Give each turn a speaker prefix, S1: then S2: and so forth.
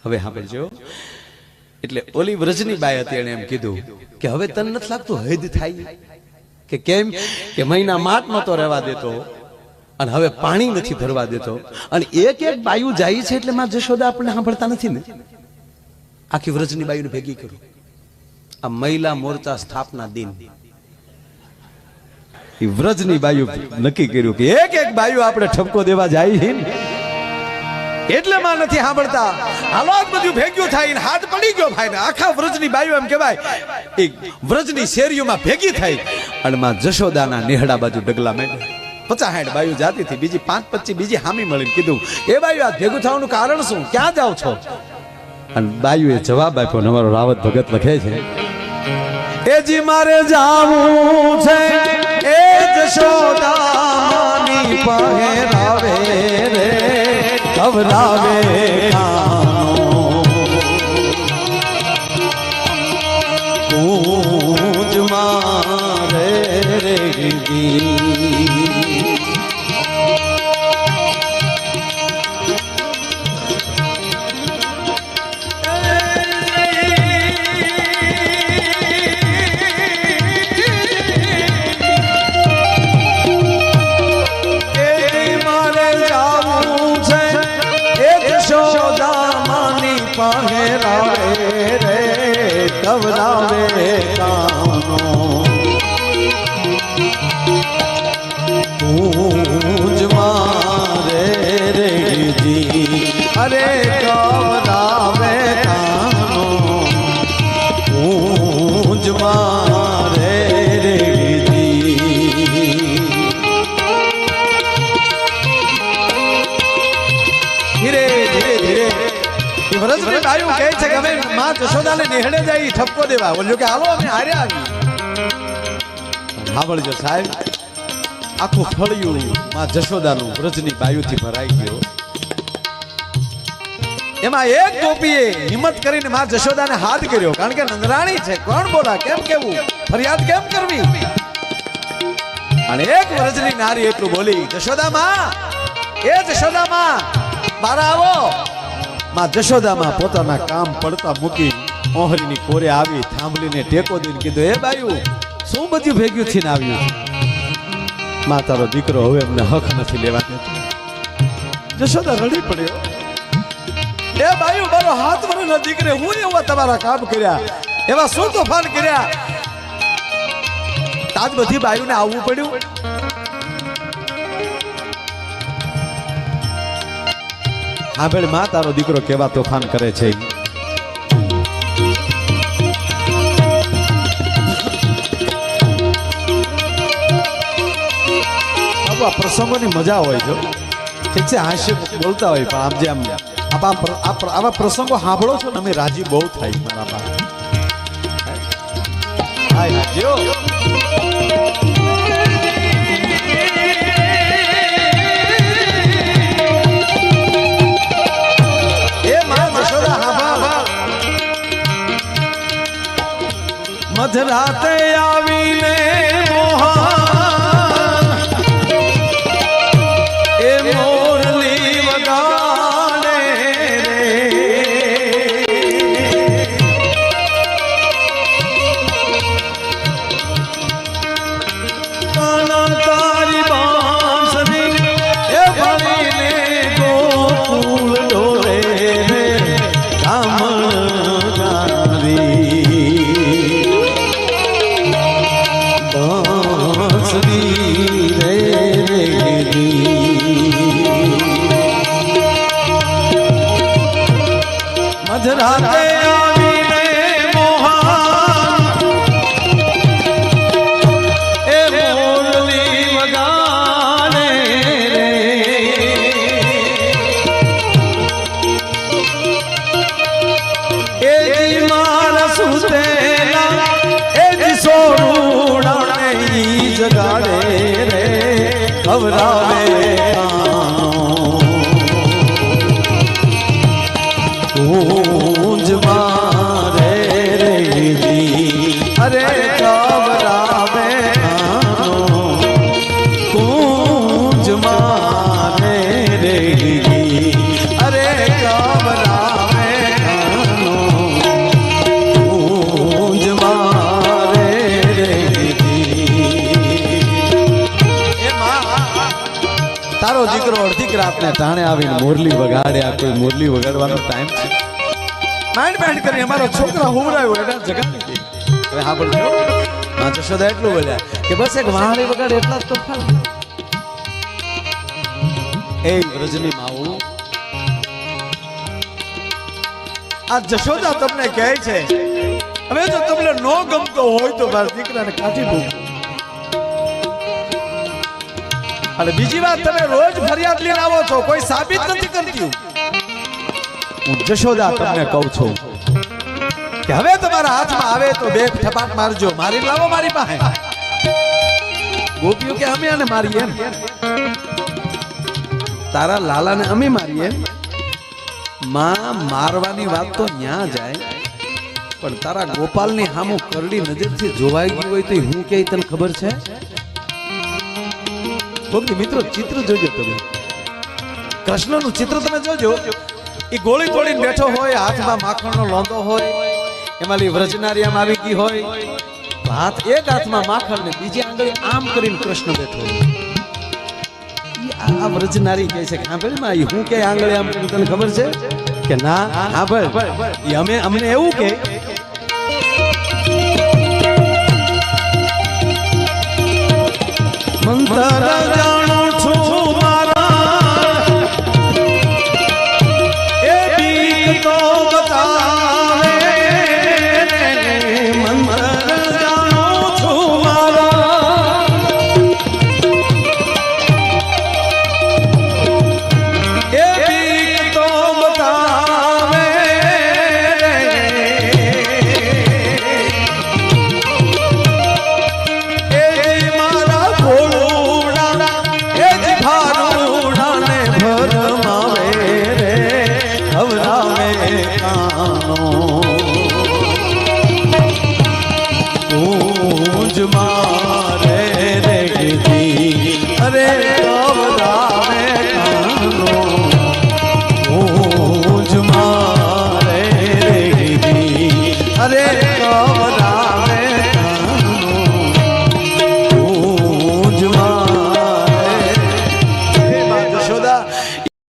S1: હવે સાંભળજો એટલે ઓલી વ્રજની બાઈ હતી એને એમ કીધું કે હવે તને નથી લાગતું હદ થાય કે કેમ કે મહિના માટ નતો રહેવા દેતો અને હવે પાણી નથી ભરવા દેતો અને એક એક બાયુ જાય છે એટલે માં જશોદા આપણને સાંભળતા નથી ને આખી વ્રજની બાયુને ભેગી કરું આ મહિલા મોરચા સ્થાપના દિન એ વ્રજની બાયુ નક્કી કર્યું કે એક એક બાયુ આપણે ઠપકો દેવા જાય છે એટલે માં નથી સાંભળતા હાલો બધું ભેગ્યું થાય ને હાથ પડી ગયો ભાઈ ને આખા વ્રજની બાયુ એમ કહેવાય એક વ્રજની શેરીઓમાં ભેગી થાય અને માં જશોદાના નેહડા બાજુ ડગલા માંડ્યા 50-60 બાયુ જાતી હતી બીજી 5-25 બીજી હામી મળીને કીધું એ બાયુ આ ભેગું થવાનું કારણ શું ક્યાં જાવ છો અને બાયુએ જવાબ આપ્યો અમારો રાવત ભગત લખે છે એ જી મારે જાવું છે એ જશોદાની પહેરાવે રે કવરાવે પૂજ મારે રે કવરાવે કાનો પૂજ મારે રેજી અરે કવરાવે કાનો પૂજ મારે રેજી ધીરે ધીરે ધીરે વ્રજની બાયુ કહે છે કે અમે માં જશોદાને નેહડે જાય ઠપકો દેવા બોલ્યો કે હાલો અમે હારે આવી સાંભળજો સાહેબ આખું ફળિયું માં જશોદાનું વ્રજની બાયુથી ભરાઈ ગયો એમાં એક ગોપીએ હિંમત કરીને માં જશોદાને હાથ કર્યો કારણ કે નંદરાણી છે કોણ બોલા કેમ કેવું ફરિયાદ કેમ કરવી અને એક વ્રજની નારી એટલું બોલી જશોદા માં એ જશોદા માં બહાર આવો માં જશોદામાં પોતાના કામ પડતા મૂકી ઓહરીની કોરે આવી થાંભલીને ટેકો દઈને કીધું એ બાયુ શું બધું ભેગ્યું થઈને આવ્યું માં તારો દીકરો હવે અમને હક નથી લેવા દેતો જશોદા રડી પડ્યો એ બાયુ મારો હાથ વરનો દીકરે હું એવા તમારા કામ કર્યા એવા શું તોફાન કર્યા તાજ બધી બાયુને આવવું પડ્યું હા ભાઈ માં તારો દીકરો કેવા તોફાન કરે છે આ પ્રસંગોની મજા હોય છે ઠીક છે હાસ્ય બોલતા હોય પણ આમ જે આવા પ્રસંગો સાંભળો છો ને અમે રાજી બહુ થાય મારા મધરાતે આવીને એ મોરલી વગાડે કાના તારી બાંસરી એ ભણીને ગોકુળ ડોરે કામણ ગારી મધરાતે આવીને મોહન એ મોરલી વગાડે એ જી મારા સુતેલા એ જી સોરુડાને ઈ જગાડે રે કવરાવે પૂજ મારે રેજી અરે કવરાવે પૂજ મારે રેજી અરે કવરાવે તારો દીકરો અડધી રાતને ટાણે આવીને મોરલી વગાડ્યા. કોઈ મોરલી વગાડવાનો ટાઈમ છે? માઇન્ડ બેન્ડ કરી અમારા છોકરા હુમરાયો એટલે જગાડી દે. હવે હા બોલજો. માં જશોદા એટલું બોલ્યા કે બસ એક વાહણી વગાડે એટલા જ તો ફાલ. એ વ્રજની માવું આ જશોદા તમને કહે છે હવે જો તમને નો ગમતો હોય તો મારા દીકરાને કાઢી દો. અને બીજી વાત, તમે રોજ ફરિયાદ લઈને આવો છો, કોઈ સાબિત નથી કરતી. હું જશોદા તમને કહું છું કે હવે તમારા હાથમાં આવે તો બે ઠપાટ મારજો, મારી લાવો મારી પાસે. ગોપીઓ કે અમે આને મારીએ એમ? તારા લાલાને અમે મારીએ? માં મારવાની વાત તો ન્યા જાય, પણ તારા ગોપાલની સામું કરડી નજરથી જોવાઈ ગયું હોય તો હું કે તને ખબર છે? મિત્રો ચિત્ર જોજો તમે, કૃષ્ણનું ચિત્ર તમે જોજો. એ ગોળી તોડીને બેઠો હોય, હાથમાં માખણનો લોંદો હોય, એમાં વ્રજનારી આમ આવી ગઈ હોય, હાથ એક હાથમાં માખણ ને બીજી આંગળી આમ કરીને કૃષ્ણ બેઠો હોય. આ વ્રજનારી કહે છે કે હા ભાઈ માં હું કે આંગળી આમ કરીને તને ખબર છે કે ના? હા ભાઈ અમે અમને એવું કે મંતર જાણું છું મારા એ બીક તો બતાવે. મંતર જાણું છું મારા એ બીક તો બતાવે. અરે